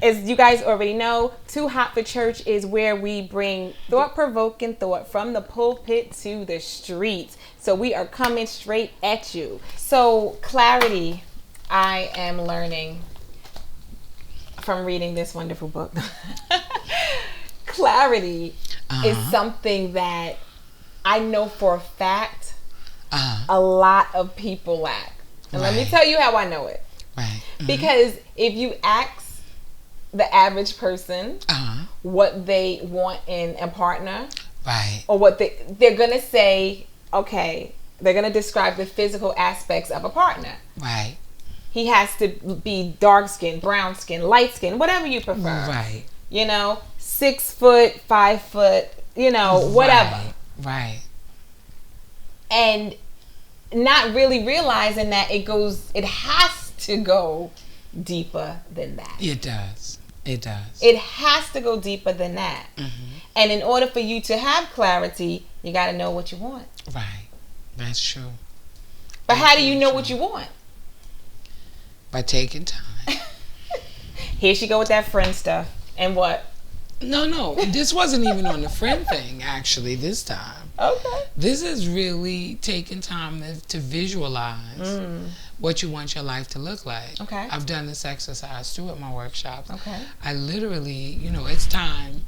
As you guys already know, 2Hot4Church is where we bring thought-provoking thought from the pulpit to the streets. So we are coming straight at you. So clarity, I am learning from reading this wonderful book. Clarity is something that I know for a fact a lot of people lack. And let me tell you how I know it. Right. Because if you ask the average person what they want in a partner, or what they're gonna say, okay, they're gonna describe the physical aspects of a partner. Right. He has to be dark skin, brown skin, light skin, whatever you prefer. Right. 6 foot, 5 foot, whatever. Right. And not really realizing that it has to go deeper than that. It does. It has to go deeper than that. And in order for you to have clarity, you got to know what you want. Right. That's true. But how do you know what you want? By taking time. Here she go with that friend stuff. And what? No. This wasn't even on the friend thing, actually, this time. Okay. This is really taking time to visualize what you want your life to look like. Okay. I've done this exercise too at my workshops. Okay. I literally, it's time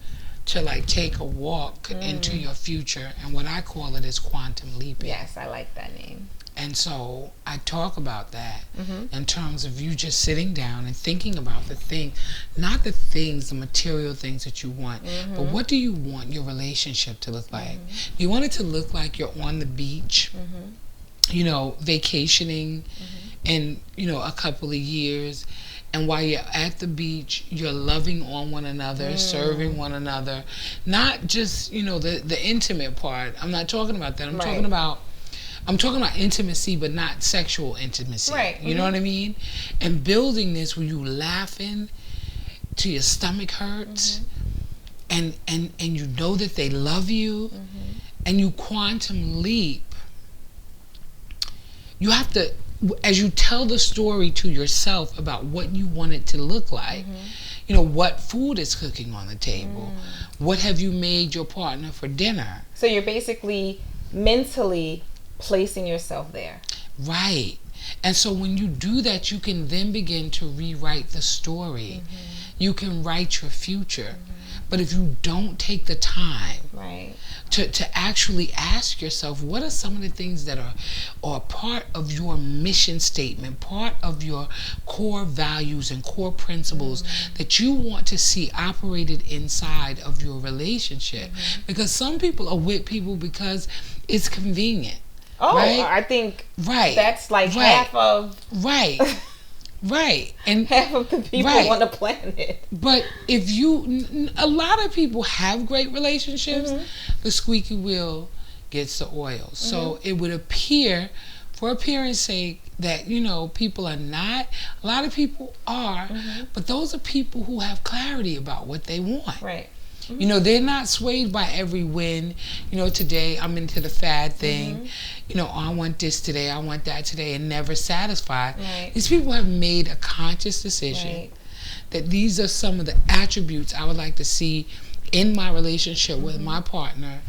to take a walk into your future, and what I call it is quantum leaping. Yes, I like that name. And so I talk about that in terms of you just sitting down and thinking about the thing, not the things, the material things that you want, but what do you want your relationship to look like? You want it to look like you're on the beach, vacationing in, a couple of years. And while you're at the beach, you're loving on one another, serving one another. Not just, the intimate part. I'm not talking about that. I'm talking about intimacy, but not sexual intimacy. Right. You know what I mean? And building this where you laughing till your stomach hurts, and you know that they love you, and you quantum leap. You have to, as you tell the story to yourself about what you want it to look like, what food is cooking on the table, what have you made your partner for dinner. So you're basically mentally placing yourself there. Right. And so when you do that, you can then begin to rewrite the story. You can write your future. But if you don't take the time to actually ask yourself, what are some of the things that are part of your mission statement, part of your core values and core principles that you want to see operated inside of your relationship? Because some people are with people because it's convenient. Oh, right? I think that's like half of... Right. And half of the people on the planet. But a lot of people have great relationships. The squeaky wheel gets the oil. So it would appear, for appearance sake, that, people are not. A lot of people are. But those are people who have clarity about what they want. Right. They're not swayed by every wind. Today I'm into the fad thing. I want this today, I want that today, and never satisfied. Right. These people have made a conscious decision that these are some of the attributes I would like to see in my relationship with my partner.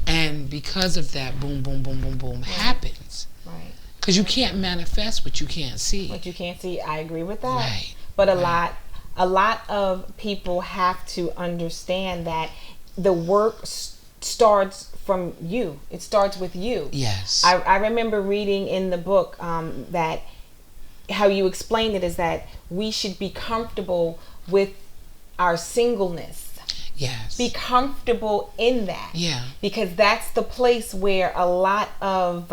And because of that, boom, boom, boom, boom, boom, happens. Right. Because you can't manifest what you can't see. What you can't see, I agree with that. Right. But a lot of people have to understand that the work starts from you. It starts with you. Yes. I remember reading in the book that how you explained it is that we should be comfortable with our singleness. Yes. Be comfortable in that. Yeah. Because that's the place where a lot of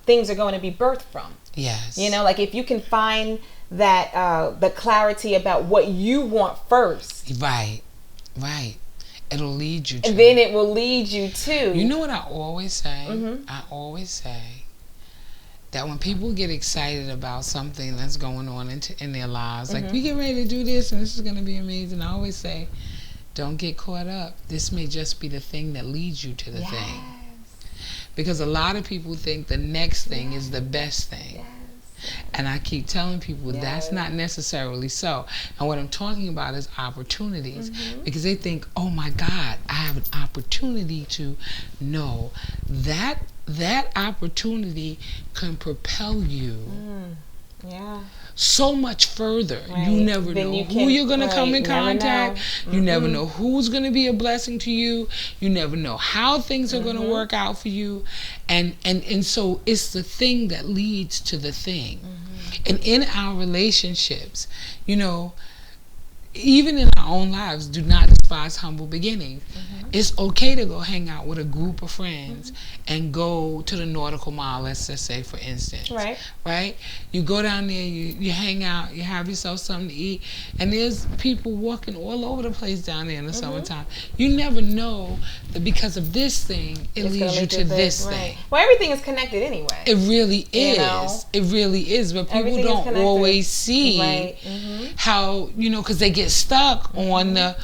things are going to be birthed from. Yes. Like if you can find that the clarity about what you want first. Right. It'll lead you to. And then it will lead you to. You know what I always say? I always say that when people get excited about something that's going on in their lives, like we get ready to do this and this is going to be amazing, I always say, don't get caught up. This may just be the thing that leads you to the thing. Because a lot of people think the next thing is the best thing. And I keep telling people that's not necessarily so. And what I'm talking about is opportunities. Because they think, oh my God, I have an opportunity to know that opportunity can propel you so much further. You never know who you're going to come in contact. You never know who's going to be a blessing to you. You never know how things are going to work out for you. And so it's the thing that leads to the thing. And in our relationships, you know, even in our own lives, do not despise humble beginnings. It's okay to go hang out with a group of friends and go to the nautical mile, let's just say, for instance. Right? You go down there, you hang out, you have yourself something to eat, and there's people walking all over the place down there in the summertime. You never know that because of this thing, it leads you to this thing. Well, everything is connected anyway. It really is. You know? It really is. But people don't always see how, you know, because they get stuck on the,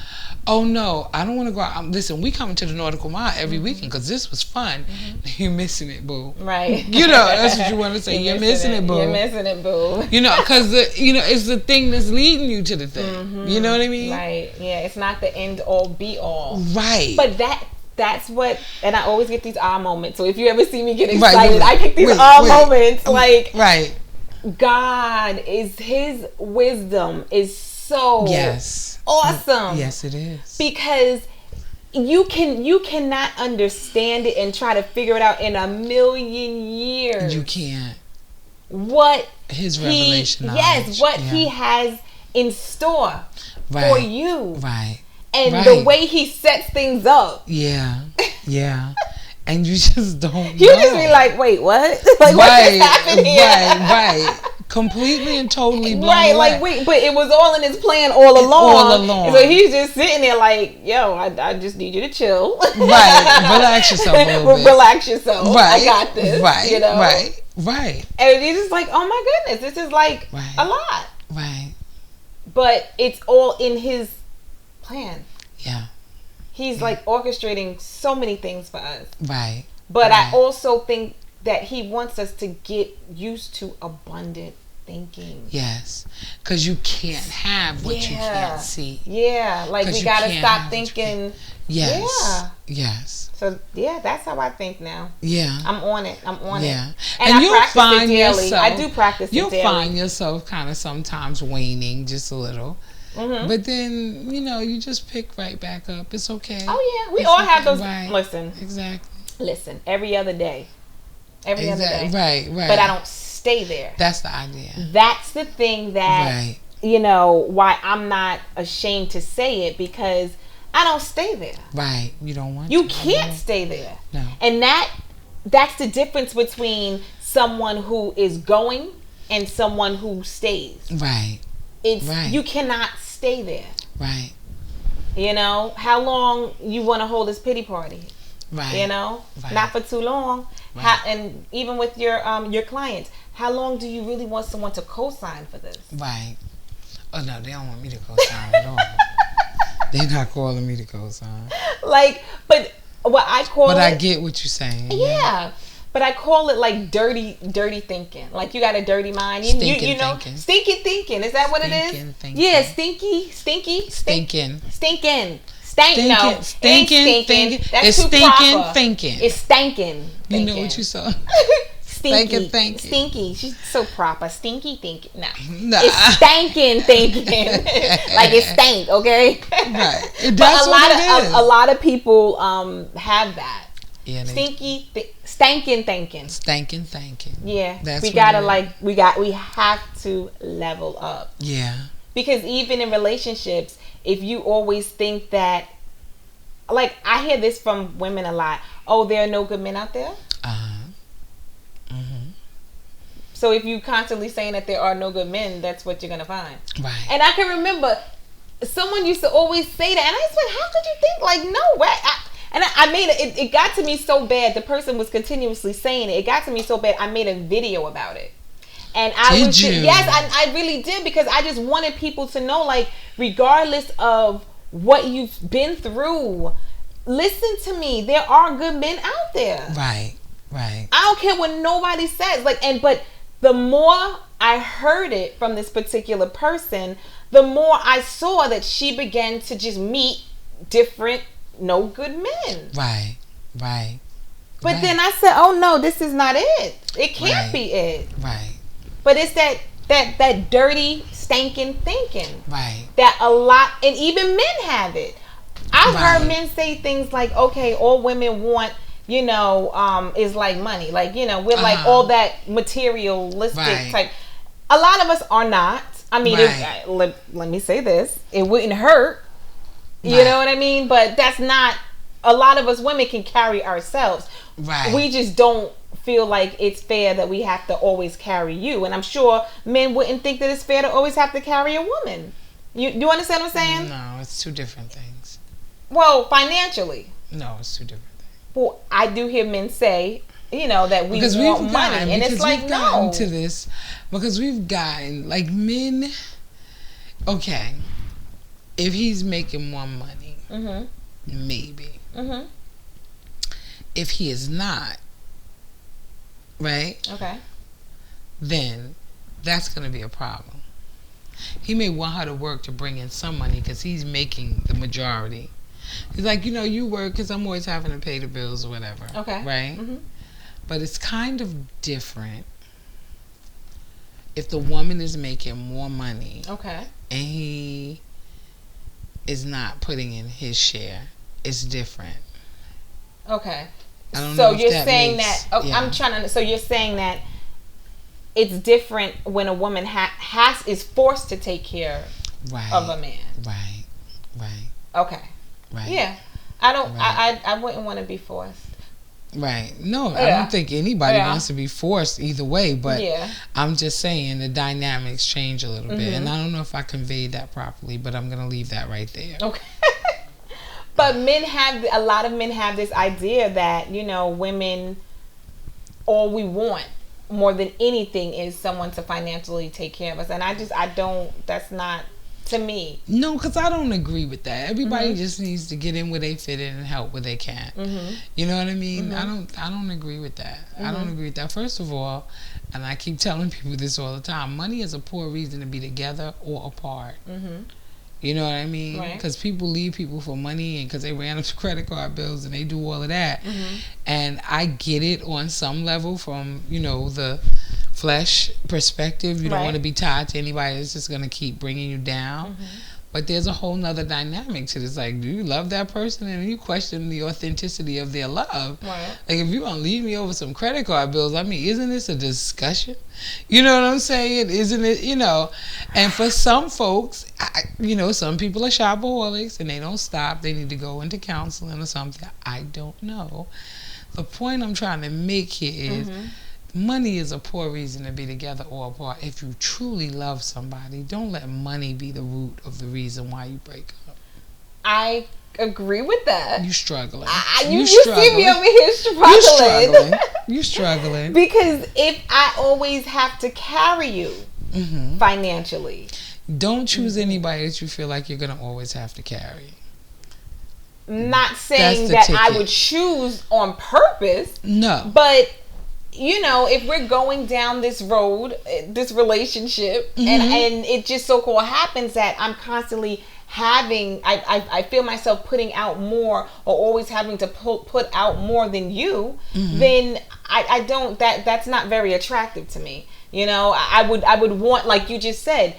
oh no, I don't want to go out. Listen, we come to the nautical mile every weekend because this was fun. You're missing it, boo. Right. You know, that's what you want to say. You're missing it, boo. You're missing it, boo. You know, because it's the thing that's leading you to the thing. You know what I mean? Right. Yeah. It's not the end all be all. Right. But that's what, and I always get these ah moments. So if you ever see me get excited, I get these moments. Like, God is, His wisdom is so awesome. Yes, it is. Because you cannot understand it and try to figure it out in a million years. You can't. What His revelation knowledge. Yes, what He has in store for you. Right. And the way He sets things up. Yeah. Yeah. And you just don't know. You just be like, wait, what? Like, what just happened here? Right. Completely and totally blown away. Like, wait, but it was all in His plan all along. So He's just sitting there like, yo, I just need you to chill. Right. Relax yourself a little bit. Relax yourself. Right. I got this. Right. You know? Right. And He's just like, oh my goodness, this is like a lot. Right. But it's all in His plan. Yeah. He's like orchestrating so many things for us. Right. But I also think that He wants us to get used to abundant thinking. Yes. Because you can't have what you can't see. Yeah. Like we got to stop thinking. Yes. Yes. So that's how I think now. Yeah. I'm on it. Yeah. And I practice it daily. Yourself, I do practice it daily. You'll find yourself kind of sometimes waning just a little. But then, you know, you just pick right back up. It's okay. Oh, yeah. We all have those. Right. Listen. Exactly. Listen. Every other day. Every other day. Right. But I don't stay there. That's the idea. That's the thing that, you know, why I'm not ashamed to say it, because I don't stay there. Right. You don't want You can't stay there. No. And that's the difference between someone who is going and someone who stays. Right. You cannot stay there. Right. You know, how long you want to hold this pity party? Right. You know, not for too long. Right. And even with your clients, how long do you really want someone to co-sign for this? Right. Oh no, they don't want me to co-sign at all. They're not calling me to co-sign. Like, but what I call But I get what you're saying. Yeah. But I call it like dirty thinking. Like you got a dirty mind. You know, thinking. Stinkin Thinkin. Is that what it is? Thinking. Yeah, stinking. Stinking. Stinking. It's stinking thinking. It's stankin'. You know what you saw? Stinky. Thinking. Stinky. She's so proper. Stinky thinking. Nah. It's stankin' thinking. Like it stank, okay? Right. But a lot of people have that. Yeah, stankin' thinking. Stankin' thinking. Yeah. That's we have to level up. Yeah. Because even in relationships, if you always think that, like I hear this from women a lot, oh, there are no good men out there. So if you constantly saying that there are no good men, that's what you're gonna find. Right. And I can remember someone used to always say that, and I was like, how could you think? Like, no way. I made it got to me so bad. The person was continuously saying it. It got to me so bad. I made a video about it. And I really did, because I just wanted people to know, like, regardless of what you've been through, listen to me. There are good men out there. Right. I don't care what nobody says. Like, but the more I heard it from this particular person, the more I saw that she began to just meet different no good men. Right. But then I said, oh no, this is not it. It can't be it. Right. But it's that dirty, stinking thinking. Right. That a lot, and even men have it. I've heard men say things like, okay, all women want, is like money. Like, we're like all that materialistic type. A lot of us are not. I mean, let me say this. It wouldn't hurt. You know what I mean? But that's not, a lot of us women can carry ourselves. Right. We just don't feel like it's fair that we have to always carry you. And I'm sure men wouldn't think that it's fair to always have to carry a woman. You understand what I'm saying? No, it's two different things. Well, financially. No, it's two different things. Well, I do hear men say, that we want money. And it's like, no. To this, because we've gotten, like, men, okay, if he's making more money, maybe. If he is not, right? Okay. Then that's going to be a problem. He may want her to work to bring in some money because he's making the majority. He's like, you work because I'm always having to pay the bills or whatever. Okay. Right? But it's kind of different if the woman is making more money. Okay. And he is not putting in his share. It's different. Okay. I don't so know if you're that saying makes, that I'm trying to. So you're saying that it's different when a woman is forced to take care of a man. Right. Okay. Right. Yeah. I don't. Right. I wouldn't want to be forced. Right. No, I don't think anybody wants to be forced either way. But I'm just saying the dynamics change a little bit, and I don't know if I conveyed that properly, but I'm gonna leave that right there. Okay. But a lot of men have this idea that, women, all we want more than anything is someone to financially take care of us. And that's not, to me. No, because I don't agree with that. Everybody just needs to get in where they fit in and help where they can. You know what I mean? I don't agree with that. I don't agree with that. First of all, and I keep telling people this all the time, money is a poor reason to be together or apart. You know what I mean? Because people leave people for money and because they ran up to credit card bills and they do all of that. And I get it on some level from, the flesh perspective. You don't want to be tied to anybody that's just going to keep bringing you down. But there's a whole nother dynamic to this. Like, do you love that person? And you question the authenticity of their love. Like, if you're going to leave me over some credit card bills, I mean, isn't this a discussion? You know what I'm saying? Isn't it, And for some folks, some people are shopaholics and they don't stop. They need to go into counseling or something. I don't know. The point I'm trying to make here is money is a poor reason to be together or apart. If you truly love somebody, don't let money be the root of the reason why you break up. I agree with that. You struggling. You see me over here struggling. You struggling. Because if I always have to carry you financially. Don't choose anybody that you feel like you're going to always have to carry. Not saying that I would choose on purpose. No. But if we're going down this road, this relationship, and it just so-called happens that I'm constantly I feel myself putting out more or always having to put out more than you, then I don't, that's not very attractive to me. I would want, like you just said,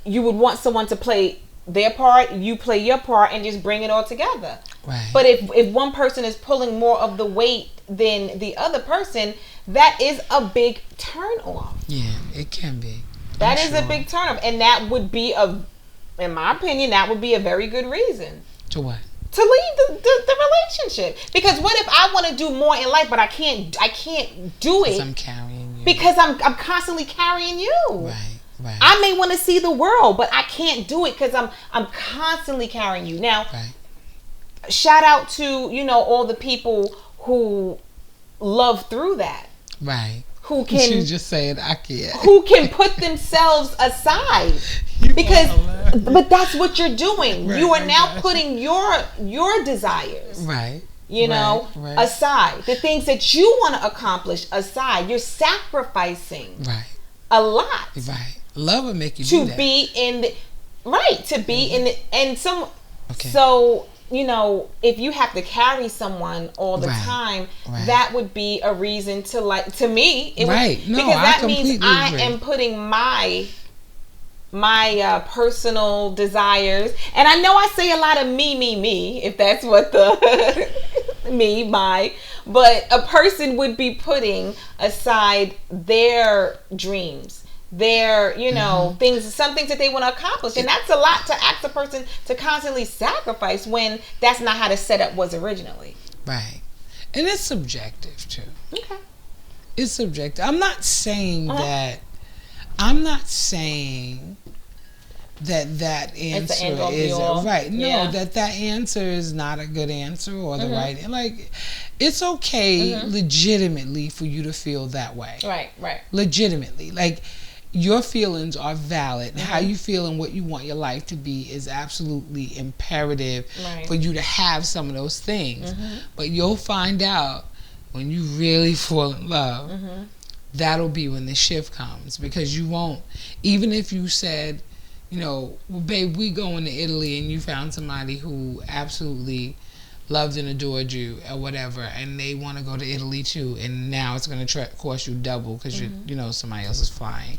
you would want someone to play their part, you play your part, and just bring it all together. Right. But if one person is pulling more of the weight than the other person, that is a big turn off. Yeah, it can be. That is a big turn off. And that would be in my opinion, that would be a very good reason. To what? To leave the relationship. Because what if I want to do more in life, but I can't do it. Because I'm carrying you. Because I'm constantly carrying you. Right. I may want to see the world, but I can't do it because I'm constantly carrying you. Now, shout out to, all the people who love through that. Right. Who can... You just saying, I can't. Who can put themselves aside. But that's what you're doing. You are now putting your desires. Right. you know, aside. The things that you want to accomplish aside. You're sacrificing a lot. Love will make you do that. To be in the, and some, so, you know, if you have to carry someone all the time, that would be a reason to like, to me, it would, because that means I am putting my personal desires, and I know I say a lot of me, if that's what the but a person would be putting aside their dreams, their, you know, some things that they want to accomplish, and that's a lot to ask a person to constantly sacrifice when that's not how the setup was originally. Right. And it's subjective too. Okay. It's subjective. I'm not saying that answer is right. No, that answer is not a good answer or the right. Like, it's okay legitimately for you to feel that way. Right. Legitimately. Like, your feelings are valid. How you feel and what you want your life to be is absolutely imperative for you to have some of those things. But you'll find out when you really fall in love, that'll be when the shift comes, because you won't, even if you said, you know, well, babe, we going to Italy, and you found somebody who absolutely loved and adored you or whatever, and they want to go to Italy too, and now it's going to cost you double because you know, somebody else is flying.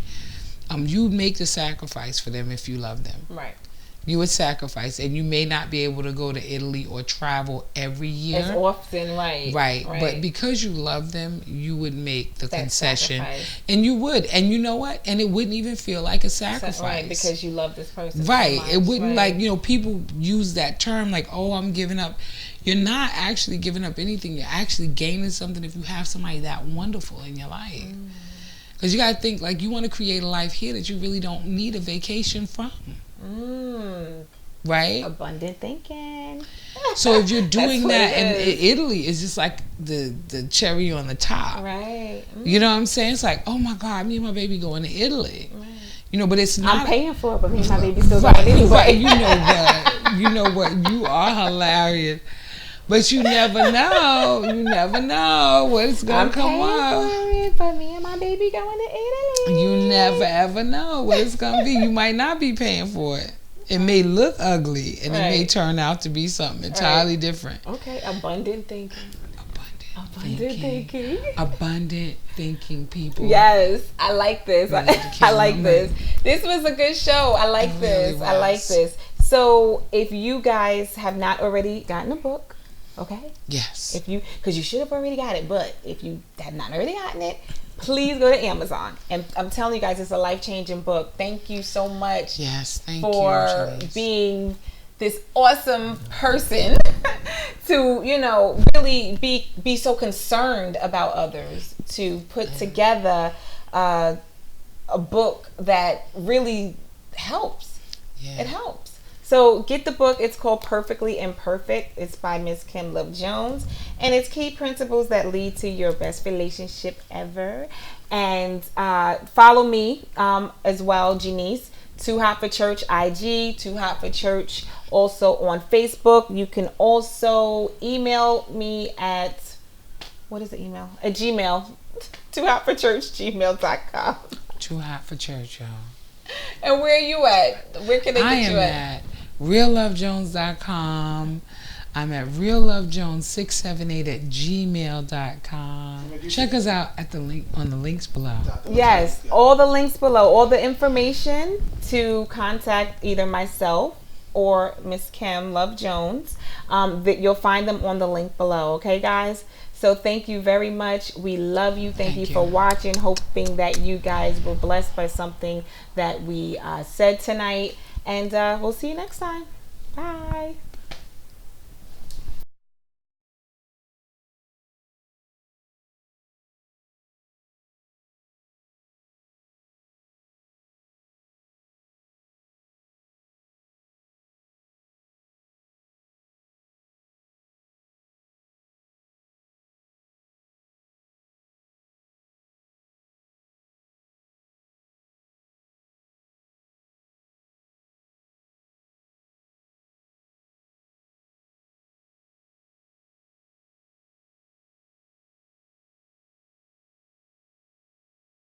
You make the sacrifice for them if you love them. Right. You would sacrifice, and you may not be able to go to Italy or travel every year as often, right. But because you love them, you would make the concession, and you would, and you know what, and it wouldn't even feel like a sacrifice, because you love this person, it wouldn't, like, you know, people use that term like, oh, I'm giving up. You're not actually giving up anything. You're actually gaining something if you have somebody that wonderful in your life. Because you got to think, like, you want to create a life here that you really don't need a vacation from. Right? Abundant thinking. So if you're doing that, and Italy is just like the cherry on the top. Right. You know what I'm saying? It's like, oh my God, me and my baby going to Italy. Right. You know, but it's not. I'm paying for it, but me and my baby still going anyway. Right. You know what? You know what? You are hilarious. But you never know. You never know what's going to come up. But me and my baby going to Italy. You never ever know what it's going to be. You might not be paying for it. It may look ugly, and it may turn out to be something entirely different. Okay, abundant thinking. Abundant thinking, people. Yes, I like this. I like this. This was a good show. I like this. Really, I like this. So if you guys have not already gotten a book, okay? Yes. Because you should have already got it, but if you have not already gotten it, please go to Amazon. And I'm telling you guys, it's a life-changing book. Thank you so much. Yes, thank you for being this awesome person to, you know, really be so concerned about others, to put together a book that really helps. It helps. So get the book. It's called Perfectly Imperfect. It's by Miss Kim Love Jones, and it's key principles that lead to your best relationship ever. And follow me as well, Genese. 2Hot4Church IG, 2Hot4Church also on Facebook. You can also email me at, what is the email? At Gmail, 2Hot4Church@gmail.com. 2Hot4Church, y'all. And where are you at? Where can they get you at? I am at reallovejones.com. I'm at reallovejones678@gmail.com. Check us out at the link on the links below. Yes, all the links below, all the information to contact either myself or Miss Kim Love Jones. That you'll find them on the link below. Okay, guys. So thank you very much. We love you. Thank you for watching. Hoping that you guys were blessed by something that we said tonight. And we'll see you next time. Bye.